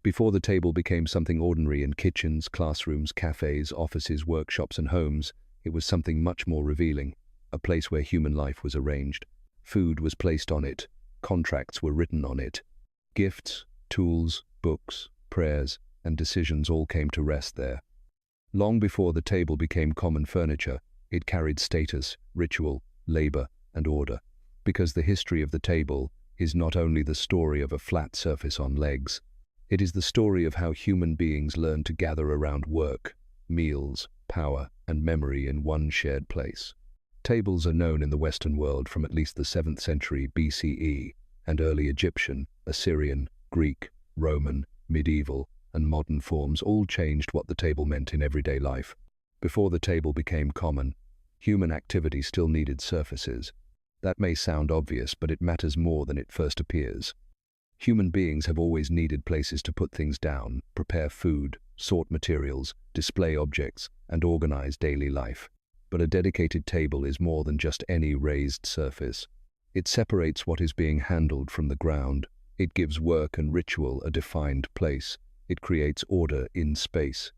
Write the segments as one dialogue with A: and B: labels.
A: Before the table became something ordinary in kitchens, classrooms, cafes, offices, workshops, and homes, it was something much more revealing, a place where human life was arranged. Food was placed on it, contracts were written on it. Gifts, tools, books, prayers, and decisions all came to rest there. Long before the table became common furniture, it carried status, ritual, labor, and order, because the history of the table is not only the story of a flat surface on legs, it is the story of how human beings learned to gather around work, meals, power, and memory in one shared place. Tables are known in the Western world from at least the 7th century BCE, and early Egyptian, Assyrian, Greek, Roman, medieval, and modern forms all changed what the table meant in everyday life. Before the table became common, human activity still needed surfaces. That may sound obvious, but it matters more than it first appears. Human beings have always needed places to put things down, prepare food, sort materials, display objects, and organize daily life. But a dedicated table is more than just any raised surface. It separates what is being handled from the ground. It gives work and ritual a defined place. It creates order in space.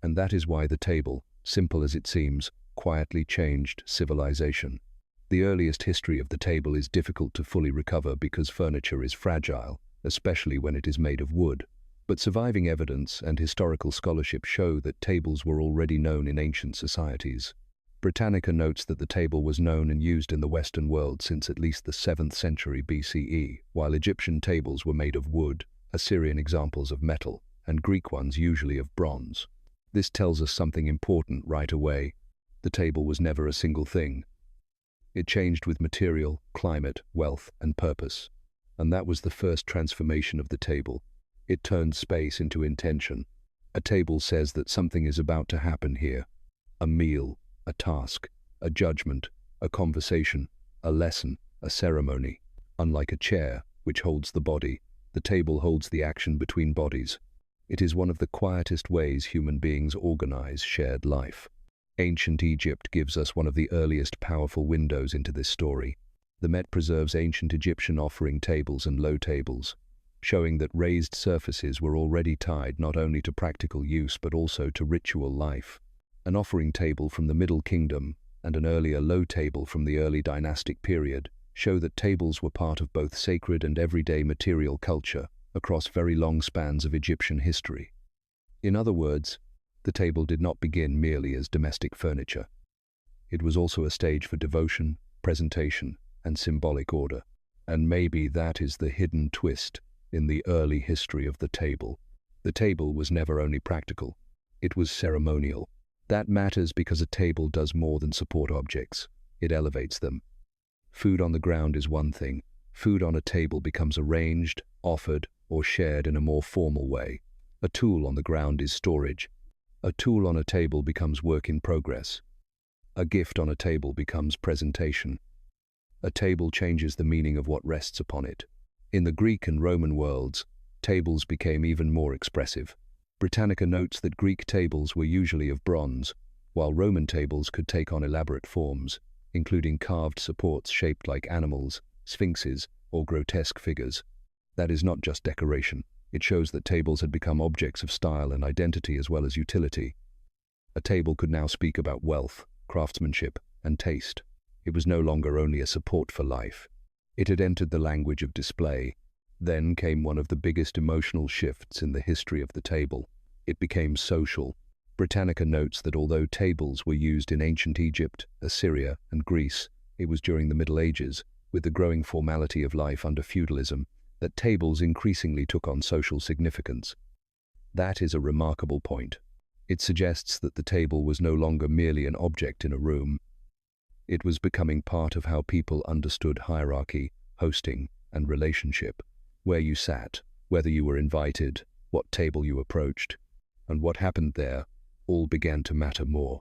A: And that is why the table, simple as it seems, quietly changed civilization. The earliest history of the table is difficult to fully recover because furniture is fragile, especially when it is made of wood. But surviving evidence and historical scholarship show that tables were already known in ancient societies. Britannica notes that the table was known and used in the Western world since at least the 7th century BCE, while Egyptian tables were made of wood, Assyrian examples of metal, and Greek ones usually of bronze. This tells us something important right away. The table was never a single thing. It changed with material, climate, wealth, and purpose. And that was the first transformation of the table. It turned space into intention. A table says that something is about to happen here. A meal, a task, a judgment, a conversation, a lesson, a ceremony. Unlike a chair, which holds the body, the table holds the action between bodies. It is one of the quietest ways human beings organize shared life. Ancient Egypt gives us one of the earliest powerful windows into this story. The Met preserves ancient Egyptian offering tables and low tables, showing that raised surfaces were already tied not only to practical use but also to ritual life. An offering table from the Middle Kingdom and an earlier low table from the early dynastic period show that tables were part of both sacred and everyday material culture across very long spans of Egyptian history. In other words, the table did not begin merely as domestic furniture. It was also a stage for devotion, presentation, and symbolic order. And maybe that is the hidden twist in the early history of the table. The table was never only practical, it was ceremonial. That matters because a table does more than support objects, it elevates them. Food on the ground is one thing. Food on a table becomes arranged, offered, or shared in a more formal way. A tool on the ground is storage. A tool on a table becomes work in progress. A gift on a table becomes presentation. A table changes the meaning of what rests upon it. In the Greek and Roman worlds, tables became even more expressive. Britannica notes that Greek tables were usually of bronze, while Roman tables could take on elaborate forms, including carved supports shaped like animals, sphinxes, or grotesque figures. That is not just decoration. It shows that tables had become objects of style and identity as well as utility. A table could now speak about wealth, craftsmanship, and taste. It was no longer only a support for life. It had entered the language of display. Then came one of the biggest emotional shifts in the history of the table. It became social. Britannica notes that although tables were used in ancient Egypt, Assyria, and Greece, it was during the Middle Ages, with the growing formality of life under feudalism, that tables increasingly took on social significance. That is a remarkable point. It suggests that the table was no longer merely an object in a room. It was becoming part of how people understood hierarchy, hosting, and relationship. Where you sat, whether you were invited, what table you approached, and what happened there, all began to matter more.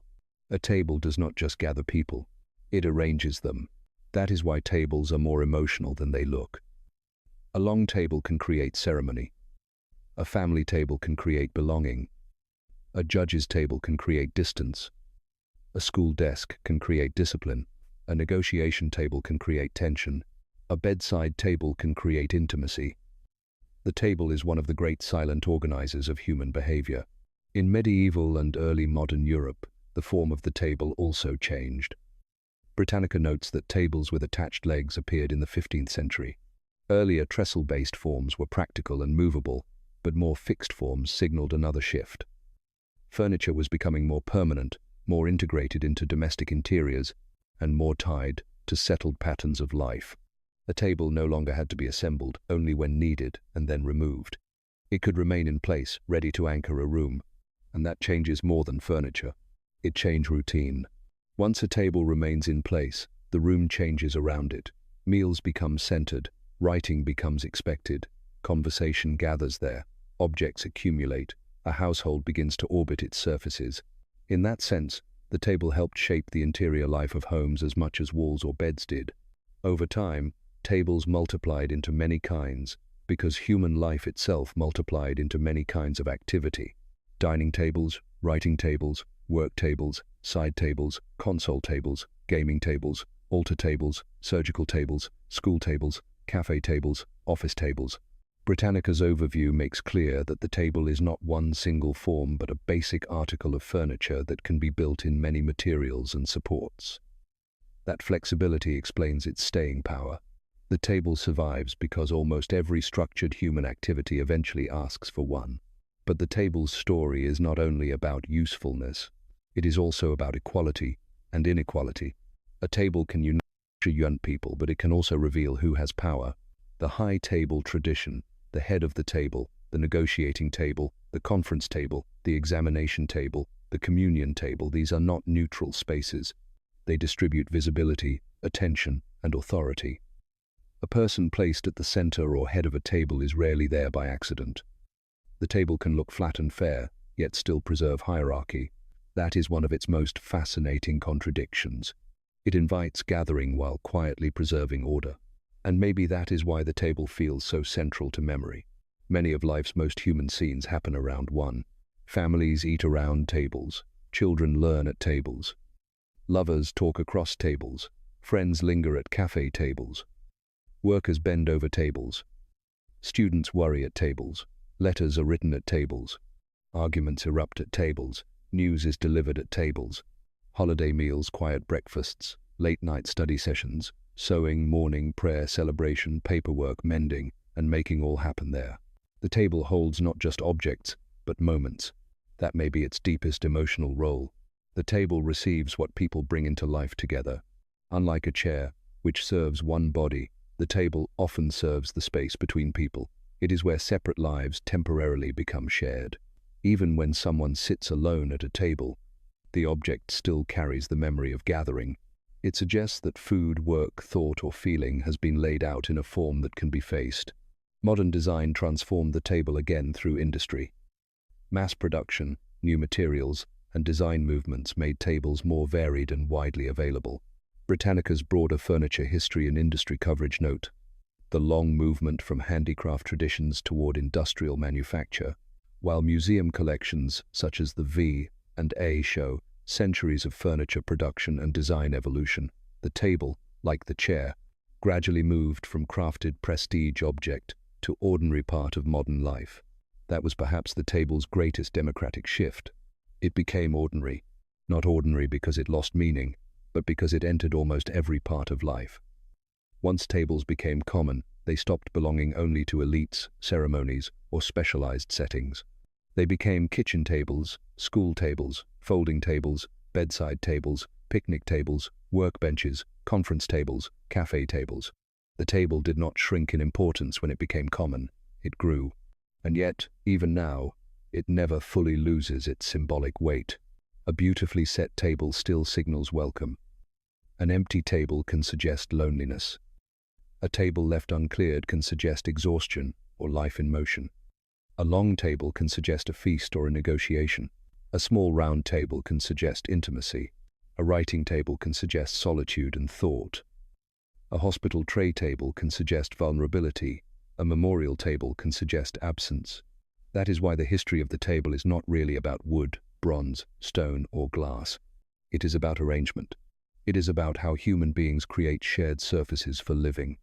A: A table does not just gather people, it arranges them. That is why tables are more emotional than they look. A long table can create ceremony. A family table can create belonging. A judge's table can create distance. A school desk can create discipline. A negotiation table can create tension. A bedside table can create intimacy. The table is one of the great silent organizers of human behavior. In medieval and early modern Europe, the form of the table also changed. Britannica notes that tables with attached legs appeared in the 15th century. Earlier trestle-based forms were practical and movable, but more fixed forms signaled another shift. Furniture was becoming more permanent, more integrated into domestic interiors, and more tied to settled patterns of life. A table no longer had to be assembled only when needed and then removed. It could remain in place, ready to anchor a room, and that changes more than furniture. It changed routine. Once a table remains in place, the room changes around it. Meals become centered, writing becomes expected, conversation gathers there, objects accumulate, a household begins to orbit its surfaces. In that sense, the table helped shape the interior life of homes as much as walls or beds did. Over time, tables multiplied into many kinds, because human life itself multiplied into many kinds of activity. Dining tables, writing tables, work tables, side tables, console tables, gaming tables, altar tables, surgical tables, school tables, cafe tables, office tables. Britannica's overview makes clear that the table is not one single form but a basic article of furniture that can be built in many materials and supports. That flexibility explains its staying power. The table survives because almost every structured human activity eventually asks for one. But the table's story is not only about usefulness, it is also about equality and inequality. A table can unite people, but it can also reveal who has power. The high table tradition, the head of the table, the negotiating table, the conference table, the examination table, the communion table, these are not neutral spaces. They distribute visibility, attention, and authority. A person placed at the center or head of a table is rarely there by accident. The table can look flat and fair, yet still preserve hierarchy. That is one of its most fascinating contradictions. It invites gathering while quietly preserving order. And maybe that is why the table feels so central to memory. Many of life's most human scenes happen around one. Families eat around tables. Children learn at tables. Lovers talk across tables. Friends linger at cafe tables. Workers bend over tables. Students worry at tables. Letters are written at tables. Arguments erupt at tables. News is delivered at tables. Holiday meals, quiet breakfasts, late-night study sessions, sewing, mourning, prayer, celebration, paperwork, mending, and making all happen there. The table holds not just objects, but moments. That may be its deepest emotional role. The table receives what people bring into life together. Unlike a chair, which serves one body, the table often serves the space between people. It is where separate lives temporarily become shared. Even when someone sits alone at a table, the object still carries the memory of gathering. It suggests that food, work, thought, or feeling has been laid out in a form that can be faced. Modern design transformed the table again through industry. Mass production, new materials, and design movements made tables more varied and widely available. Britannica's broader furniture history and industry coverage note the long movement from handicraft traditions toward industrial manufacture, while museum collections such as the V&A show centuries of furniture production and design evolution. The table, like the chair, gradually moved from crafted prestige object to ordinary part of modern life. That was perhaps the table's greatest democratic shift. It became ordinary, not ordinary because it lost meaning, but because it entered almost every part of life. Once tables became common, they stopped belonging only to elites, ceremonies, or specialized settings. They became kitchen tables, school tables, folding tables, bedside tables, picnic tables, workbenches, conference tables, cafe tables. The table did not shrink in importance when it became common. It grew. And yet, even now, it never fully loses its symbolic weight. A beautifully set table still signals welcome. An empty table can suggest loneliness. A table left uncleared can suggest exhaustion or life in motion. A long table can suggest a feast or a negotiation. A small round table can suggest intimacy. A writing table can suggest solitude and thought. A hospital tray table can suggest vulnerability. A memorial table can suggest absence. That is why the history of the table is not really about wood, bronze, stone, or glass. It is about arrangement. It is about how human beings create shared surfaces for living.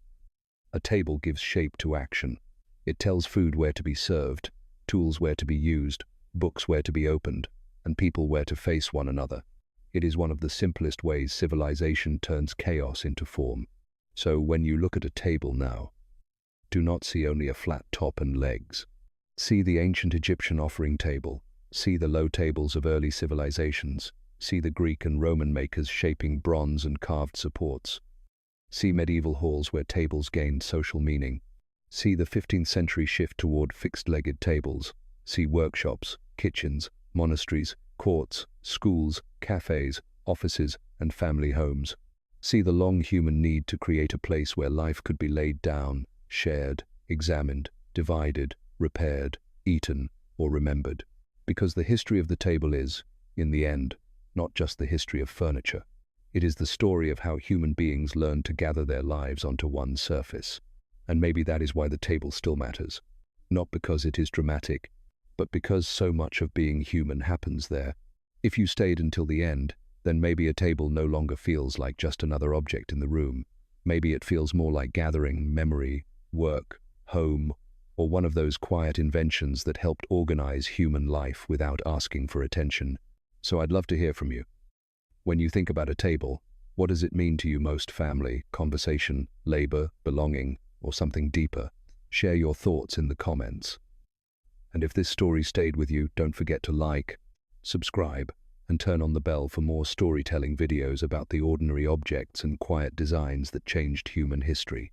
A: A table gives shape to action. It tells food where to be served, tools where to be used, books where to be opened, and people where to face one another. It is one of the simplest ways civilization turns chaos into form. So when you look at a table now, do not see only a flat top and legs. See the ancient Egyptian offering table, see the low tables of early civilizations, see the Greek and Roman makers shaping bronze and carved supports. See medieval halls where tables gained social meaning. See the 15th century shift toward fixed-legged tables. See workshops, kitchens, monasteries, courts, schools, cafes, offices, and family homes. See the long human need to create a place where life could be laid down, shared, examined, divided, repaired, eaten, or remembered. Because the history of the table is, in the end, not just the history of furniture. It is the story of how human beings learned to gather their lives onto one surface. And maybe that is why the table still matters. Not because it is dramatic, but because so much of being human happens there. If you stayed until the end, then maybe a table no longer feels like just another object in the room. Maybe it feels more like gathering, memory, work, home, or one of those quiet inventions that helped organize human life without asking for attention. So I'd love to hear from you. When you think about a table, what does it mean to you most? Family, conversation, labor, belonging, or something deeper? Share your thoughts in the comments. And if this story stayed with you, don't forget to like, subscribe, and turn on the bell for more storytelling videos about the ordinary objects and quiet designs that changed human history.